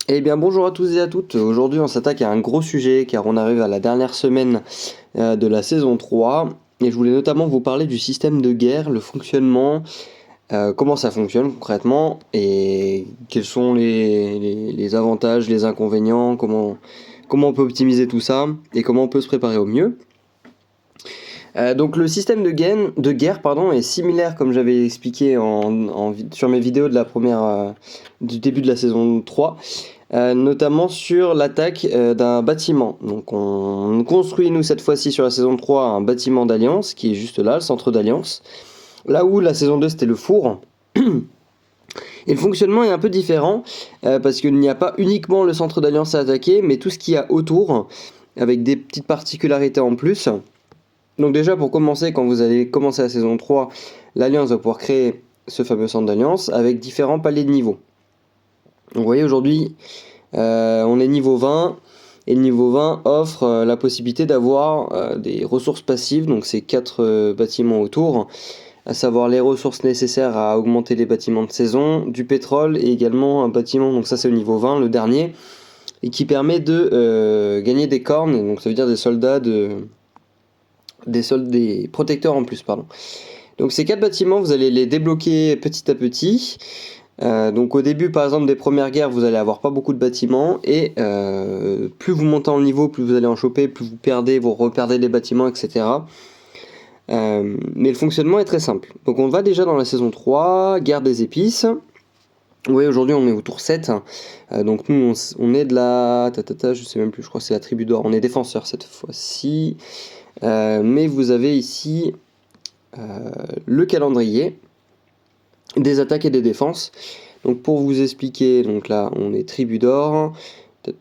Eh bien bonjour à tous et à toutes, aujourd'hui on s'attaque à un gros sujet car on arrive à la dernière semaine de la saison 3 et je voulais notamment vous parler du système de guerre, le fonctionnement, comment ça fonctionne concrètement et quels sont les avantages, les inconvénients, comment on peut optimiser tout ça et comment on peut se préparer au mieux. Donc le système de guerre est similaire comme j'avais expliqué sur mes vidéos de du début de la saison 3. Notamment sur l'attaque d'un bâtiment. Donc on construit nous cette fois-ci sur la saison 3 un bâtiment d'Alliance qui est juste là, le centre d'Alliance. Là où la saison 2 c'était le four. Et le fonctionnement est un peu différent parce qu'il n'y a pas uniquement le centre d'Alliance à attaquer, mais tout ce qu'il y a autour avec des petites particularités en plus. Donc déjà pour commencer, quand vous allez commencer la saison 3, l'Alliance va pouvoir créer ce fameux centre d'Alliance avec différents paliers de niveau. Donc vous voyez aujourd'hui on est niveau 20 et le niveau 20 offre la possibilité d'avoir des ressources passives, donc c'est 4 bâtiments autour, à savoir les ressources nécessaires à augmenter les bâtiments de saison, du pétrole et également un bâtiment, donc ça c'est au niveau 20, le dernier, et qui permet de gagner des cornes, donc ça veut dire des soldats, des protecteurs en plus, pardon. Donc ces 4 bâtiments, vous allez les débloquer petit à petit. Donc au début par exemple des premières guerres vous allez avoir pas beaucoup de bâtiments et plus vous montez en niveau, plus vous allez en choper, plus vous reperdez des bâtiments, etc. Mais le fonctionnement est très simple. Donc on va déjà dans la saison 3, guerre des épices. Oui, aujourd'hui on est au tour 7. Donc nous on est de la... je sais même plus, je crois que c'est la tribu d'or. On est défenseur cette fois-ci. Mais vous avez ici le calendrier des attaques et des défenses. Donc pour vous expliquer, donc là on est tribu d'or.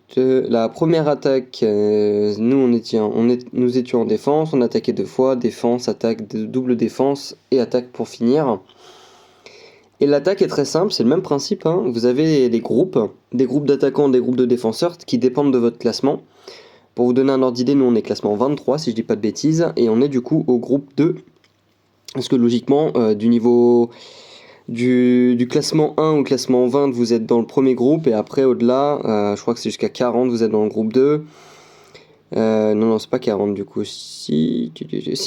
La première attaque, nous étions en défense, on attaquait 2 fois, défense, attaque, double défense et attaque pour finir. Et l'attaque est très simple, c'est le même principe, hein. Vous avez des groupes d'attaquants, des groupes de défenseurs qui dépendent de votre classement. Pour vous donner un ordre d'idée, nous on est classement 23 si je dis pas de bêtises, et on est du coup au groupe 2. Parce que logiquement, du classement 1 au classement 20, vous êtes dans le premier groupe, et après au-delà, je crois que c'est jusqu'à 40, vous êtes dans le groupe 2. Non, c'est pas 40 du coup, si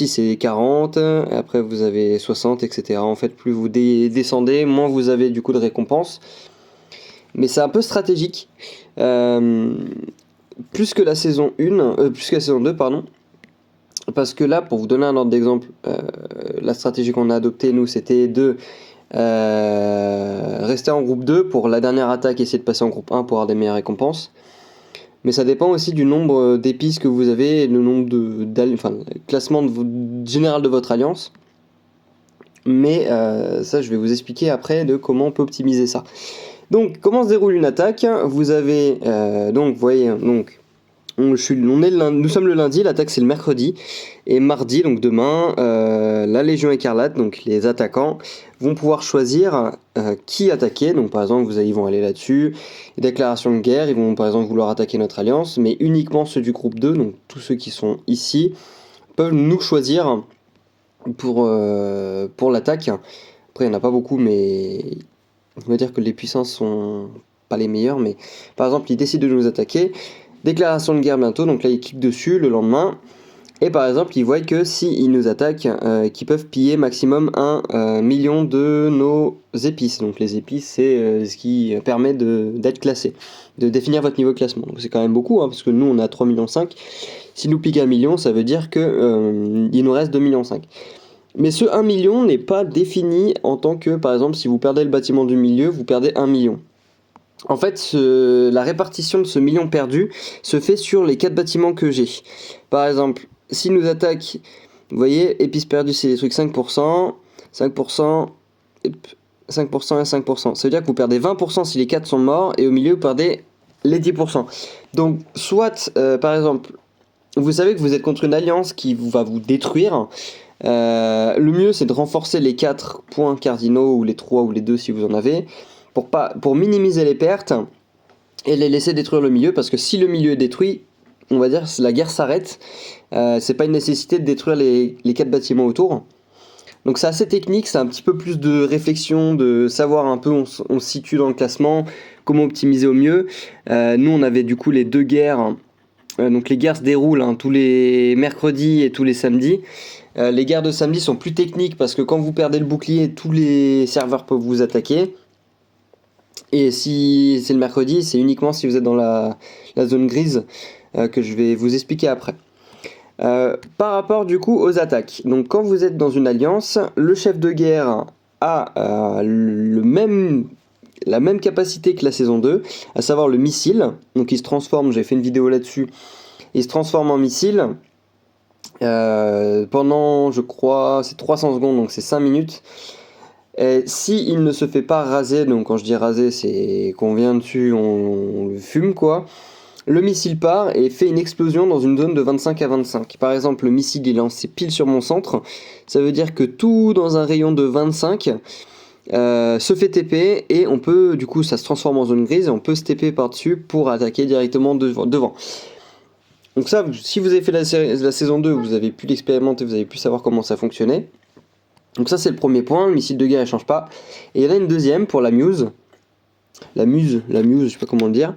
c'est 40, après vous avez 60, etc. En fait, plus vous descendez, moins vous avez du coup de récompenses. Mais c'est un peu stratégique. Plus que la saison 2, pardon. Parce que là, pour vous donner un ordre d'exemple, la stratégie qu'on a adoptée, nous, c'était de rester en groupe 2 pour la dernière attaque, essayer de passer en groupe 1 pour avoir des meilleures récompenses. Mais ça dépend aussi du nombre d'épices que vous avez et le nombre le classement général de votre alliance. Mais ça, je vais vous expliquer après de comment on peut optimiser ça. Donc, comment se déroule une attaque ? Vous avez, donc, vous voyez, donc, nous sommes le lundi, l'attaque c'est le mercredi, et mardi, donc demain, la Légion Écarlate, donc les attaquants, vont pouvoir choisir qui attaquer. Donc par exemple, ils vont aller là-dessus, déclaration de guerre, ils vont par exemple vouloir attaquer notre alliance, mais uniquement ceux du groupe 2, donc tous ceux qui sont ici, peuvent nous choisir pour l'attaque. Après, il n'y en a pas beaucoup, mais on va dire que les puissances sont pas les meilleures, mais par exemple, ils décident de nous attaquer. Déclaration de guerre bientôt, donc là ils cliquent dessus le lendemain. Et par exemple, ils voient que s'ils nous attaquent, qu'ils peuvent piller maximum 1 million de nos épices. Donc les épices, c'est ce qui permet d'être classé, de définir votre niveau de classement. Donc c'est quand même beaucoup, hein, parce que nous on a 3,5 millions. Si nous piquent 1 million, ça veut dire que il nous reste 2,5 millions. Mais ce 1 million n'est pas défini en tant que, par exemple, si vous perdez le bâtiment du milieu, vous perdez 1 million. En fait, la répartition de ce million perdu se fait sur les 4 bâtiments que j'ai. Par exemple, s'ils nous attaquent, vous voyez, épices perdues, c'est des trucs 5%, 5%, 5% et 5%. Ça veut dire que vous perdez 20% si les 4 sont morts, et au milieu, vous perdez les 10%. Donc, soit, par exemple, vous savez que vous êtes contre une alliance qui va vous détruire. Le mieux, c'est de renforcer les 4 points cardinaux, ou les 3 ou les 2 si vous en avez, pour minimiser les pertes et les laisser détruire le milieu, parce que si le milieu est détruit, on va dire que la guerre s'arrête. C'est pas une nécessité de détruire les 4 bâtiments autour. Donc c'est assez technique, c'est un petit peu plus de réflexion, de savoir un peu où on se situe dans le classement, comment optimiser au mieux. Nous on avait du coup les 2 guerres, donc les guerres se déroulent tous les mercredis et tous les samedis. Les guerres de samedi sont plus techniques parce que quand vous perdez le bouclier, tous les serveurs peuvent vous attaquer. Et si c'est le mercredi, c'est uniquement si vous êtes dans la zone grise que je vais vous expliquer après. Par rapport du coup aux attaques. Donc quand vous êtes dans une alliance, le chef de guerre a la même capacité que la saison 2, à savoir le missile. Donc il se transforme, j'ai fait une vidéo là-dessus, il se transforme en missile pendant, je crois, c'est 300 secondes, donc c'est 5 minutes. Et si il ne se fait pas raser, donc quand je dis raser, c'est qu'on vient dessus, on le fume quoi. Le missile part et fait une explosion dans une zone de 25 à 25. Par exemple, le missile est lancé pile sur mon centre. Ça veut dire que tout dans un rayon de 25 se fait TP et on peut, du coup, ça se transforme en zone grise et on peut se TP par-dessus pour attaquer directement devant. Donc ça, si vous avez fait la saison 2, vous avez pu l'expérimenter, vous avez pu savoir comment ça fonctionnait. Donc ça c'est le premier point, le missile de guerre ne change pas. Et il y en a une deuxième pour la muse. La muse, je sais pas comment le dire,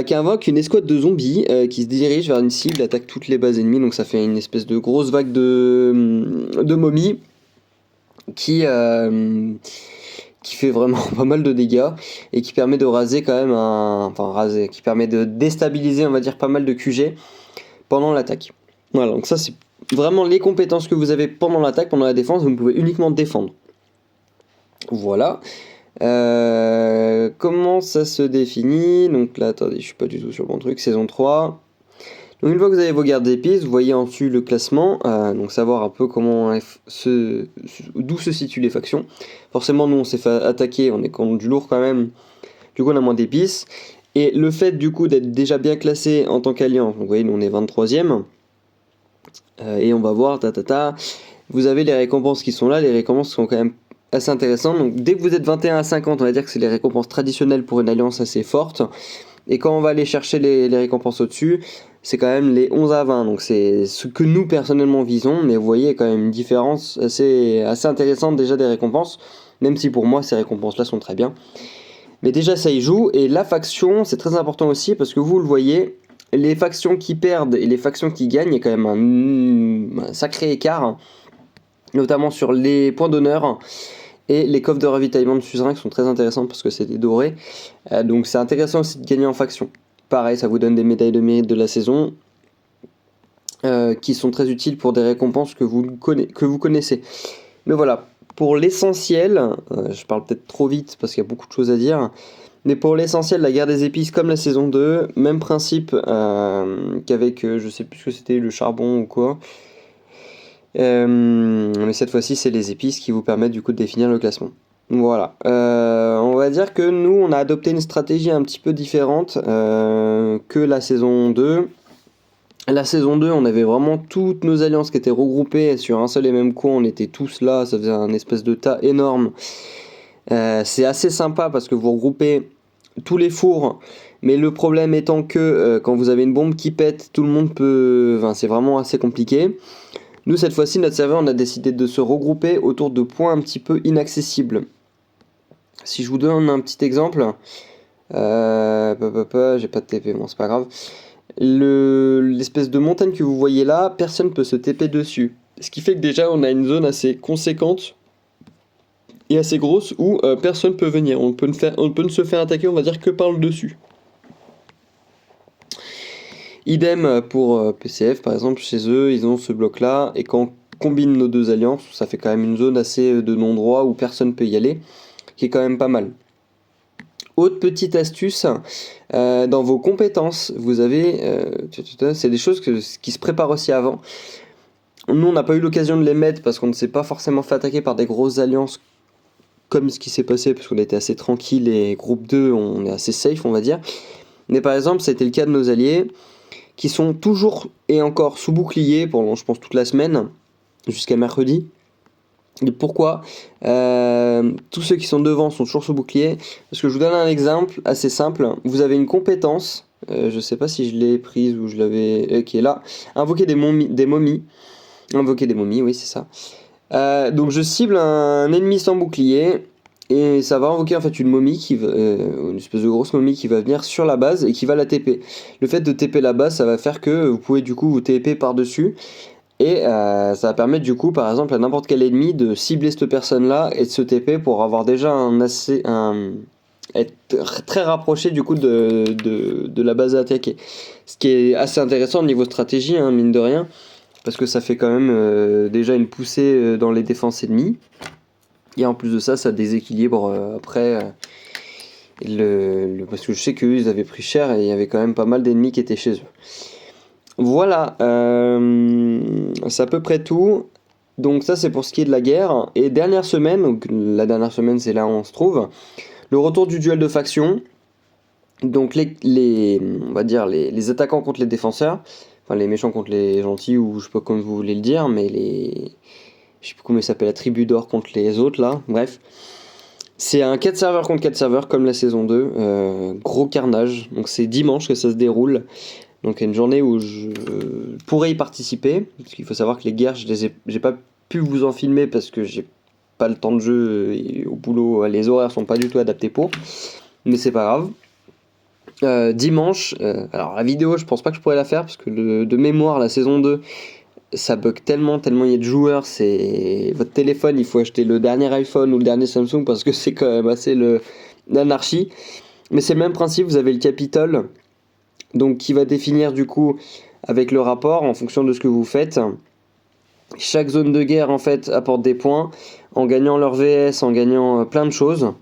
qui invoque une escouade de zombies qui se dirige vers une cible, attaque toutes les bases ennemies, donc ça fait une espèce de grosse vague de momies qui fait vraiment pas mal de dégâts et qui permet de raser quand même qui permet de déstabiliser on va dire pas mal de QG pendant l'attaque. Voilà, donc ça c'est vraiment les compétences que vous avez pendant l'attaque, pendant la défense, vous ne pouvez uniquement défendre. Voilà. Comment ça se définit? Donc là, attendez, je suis pas du tout sur le bon truc. Saison 3. Donc une fois que vous avez vos gardes d'épices, vous voyez en dessus le classement, donc savoir un peu d'où se situent les factions. Forcément, nous on s'est fait attaquer, on est contre du lourd quand même. Du coup, on a moins d'épices. Et le fait du coup d'être déjà bien classé en tant qu'alliance, donc vous voyez, nous on est 23ème. Et on va voir, vous avez les récompenses qui sont là, les récompenses sont quand même assez intéressantes. Donc dès que vous êtes 21 à 50, on va dire que c'est les récompenses traditionnelles pour une alliance assez forte. Et quand on va aller chercher les récompenses au-dessus, c'est quand même les 11 à 20. Donc c'est ce que nous personnellement visons, mais vous voyez, il y a quand même une différence assez intéressante déjà des récompenses, même si pour moi ces récompenses-là sont très bien. Mais déjà ça y joue, et la faction, c'est très important aussi, parce que vous le voyez, les factions qui perdent et les factions qui gagnent, il y a quand même un sacré écart, notamment sur les points d'honneur et les coffres de ravitaillement de suzerains qui sont très intéressants parce que c'est des dorés. Donc c'est intéressant aussi de gagner en faction. Pareil, ça vous donne des médailles de mérite de la saison qui sont très utiles pour des récompenses que vous connaissez. Mais voilà, pour l'essentiel, je parle peut-être trop vite parce qu'il y a beaucoup de choses à dire. Mais pour l'essentiel, la guerre des épices comme la saison 2, même principe qu'avec, je sais plus ce que c'était, le charbon ou quoi. Mais cette fois-ci, c'est les épices qui vous permettent du coup de définir le classement. Voilà. On va dire que nous, on a adopté une stratégie un petit peu différente que la saison 2. La saison 2, on avait vraiment toutes nos alliances qui étaient regroupées sur un seul et même coin. On était tous là, ça faisait un espèce de tas énorme. C'est assez sympa parce que vous regroupez tous les fours, mais le problème étant que quand vous avez une bombe qui pète, tout le monde peut... Enfin, c'est vraiment assez compliqué. Nous, cette fois-ci, notre serveur, on a décidé de se regrouper autour de points un petit peu inaccessibles. Si je vous donne un petit exemple, j'ai pas de TP, bon c'est pas grave. L'espèce de montagne que vous voyez là, personne ne peut se TP dessus. Ce qui fait que déjà, on a une zone assez conséquente et assez grosse où personne peut venir. On peut ne se faire attaquer, on va dire, que par le dessus. Idem pour PCF, par exemple, chez eux, ils ont ce bloc-là, et quand on combine nos deux alliances, ça fait quand même une zone assez de non-droit où personne peut y aller, qui est quand même pas mal. Autre petite astuce, dans vos compétences, vous avez, c'est des choses qui se préparent aussi avant. Nous, on n'a pas eu l'occasion de les mettre parce qu'on ne s'est pas forcément fait attaquer par des grosses alliances comme ce qui s'est passé, parce qu'on a été assez tranquille, et groupe 2, on est assez safe, on va dire. Mais par exemple, ça a été le cas de nos alliés, qui sont toujours et encore sous bouclier pendant, je pense, toute la semaine, jusqu'à mercredi. Et pourquoi tous ceux qui sont devant sont toujours sous bouclier? Parce que je vous donne un exemple assez simple. Vous avez une compétence, je sais pas si je l'ai prise ou je l'avais... qui est là. Invoquer des momies. Invoquer des momies, oui, c'est ça. Donc je cible un ennemi sans bouclier et ça va invoquer en fait une momie une espèce de grosse momie qui va venir sur la base et qui va la TP. Le fait de TP la base, ça va faire que vous pouvez du coup vous TP par-dessus et ça va permettre du coup par exemple à n'importe quel ennemi de cibler cette personne là et de se TP pour avoir déjà être très rapproché du coup de la base à attaquer. Ce qui est assez intéressant au niveau stratégie, hein, mine de rien. Parce que ça fait quand même déjà une poussée dans les défenses ennemies. Et en plus de ça, ça déséquilibre après. Parce que je sais qu'eux, ils avaient pris cher et il y avait quand même pas mal d'ennemis qui étaient chez eux. Voilà, c'est à peu près tout. Donc ça, c'est pour ce qui est de la guerre. Et dernière semaine, donc la dernière semaine, c'est là où on se trouve. Le retour du duel de faction. Donc on va dire les attaquants contre les défenseurs. Enfin, les méchants contre les gentils, ou je sais pas comment vous voulez le dire, mais je sais plus comment il s'appelle, la tribu d'or contre les autres, là, bref. C'est un 4 serveurs contre 4 serveurs, comme la saison 2, gros carnage, donc c'est dimanche que ça se déroule, donc une journée où je pourrais y participer, parce qu'il faut savoir que les guerres, j'ai pas pu vous en filmer, parce que j'ai pas le temps de jeu, et au boulot, les horaires sont pas du tout adaptés pour, mais c'est pas grave. Dimanche, alors la vidéo je pense pas que je pourrais la faire parce que de mémoire la saison 2 ça bug tellement il y a de joueurs, c'est votre téléphone, il faut acheter le dernier iPhone ou le dernier Samsung parce que c'est quand même assez l'anarchie. Mais c'est le même principe, vous avez le Capitole donc qui va définir du coup avec le rapport en fonction de ce que vous faites. Chaque zone de guerre en fait apporte des points en gagnant leur VS, en gagnant plein de choses.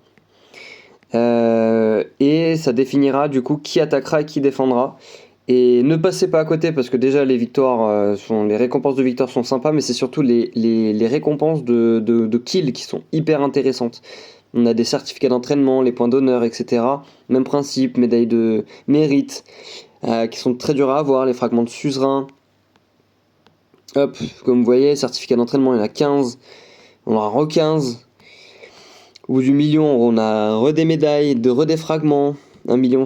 Et ça définira du coup qui attaquera et qui défendra. Et ne passez pas à côté parce que déjà les victoires, les récompenses de victoire sont sympas, mais c'est surtout les récompenses de kills qui sont hyper intéressantes. On a des certificats d'entraînement, les points d'honneur, etc. Même principe, médailles de mérite, qui sont très durs à avoir, les fragments de suzerain. Hop, comme vous voyez, certificat d'entraînement, il y en a 15. On en aura 15. Au bout du million, on a des médailles, des fragments, 1,5 million,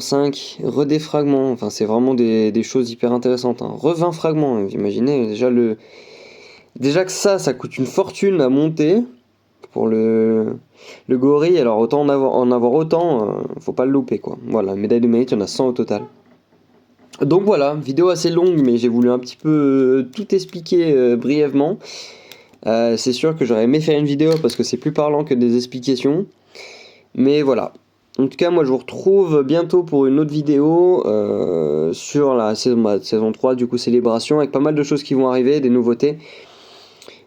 des fragments, enfin c'est vraiment des choses hyper intéressantes. Hein. 20 fragments, vous imaginez, déjà que ça coûte une fortune à monter pour le gorille, alors autant en avoir autant, faut pas le louper quoi. Voilà, médaille de mérite, il y en a 100 au total. Donc voilà, vidéo assez longue, mais j'ai voulu un petit peu tout expliquer brièvement. C'est sûr que j'aurais aimé faire une vidéo parce que c'est plus parlant que des explications. Mais voilà. En tout cas, moi je vous retrouve bientôt pour une autre vidéo sur la saison 3, du coup célébration, avec pas mal de choses qui vont arriver, des nouveautés.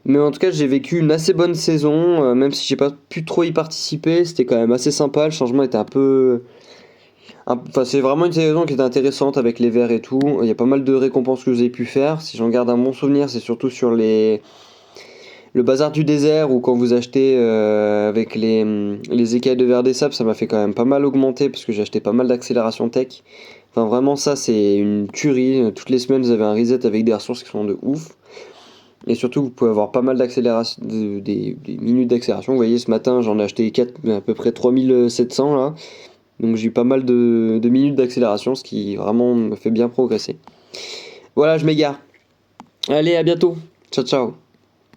Mais en tout cas, j'ai vécu une assez bonne saison, même si j'ai pas pu trop y participer, c'était quand même assez sympa, le changement était Enfin, c'est vraiment une saison qui était intéressante avec les verts et tout. Il y a pas mal de récompenses que vous avez pu faire. Si j'en garde un bon souvenir, c'est surtout sur le bazar du désert ou quand vous achetez avec les écailles de verre des sables, ça m'a fait quand même pas mal augmenter parce que j'ai acheté pas mal d'accélération tech. Enfin vraiment ça c'est une tuerie, toutes les semaines vous avez un reset avec des ressources qui sont de ouf. Et surtout vous pouvez avoir pas mal d'accélération, des minutes d'accélération. Vous voyez ce matin j'en ai acheté 4, à peu près 3700 là. Donc j'ai eu pas mal de minutes d'accélération, ce qui vraiment me fait bien progresser. Voilà, je m'égare. Allez, à bientôt. Ciao ciao.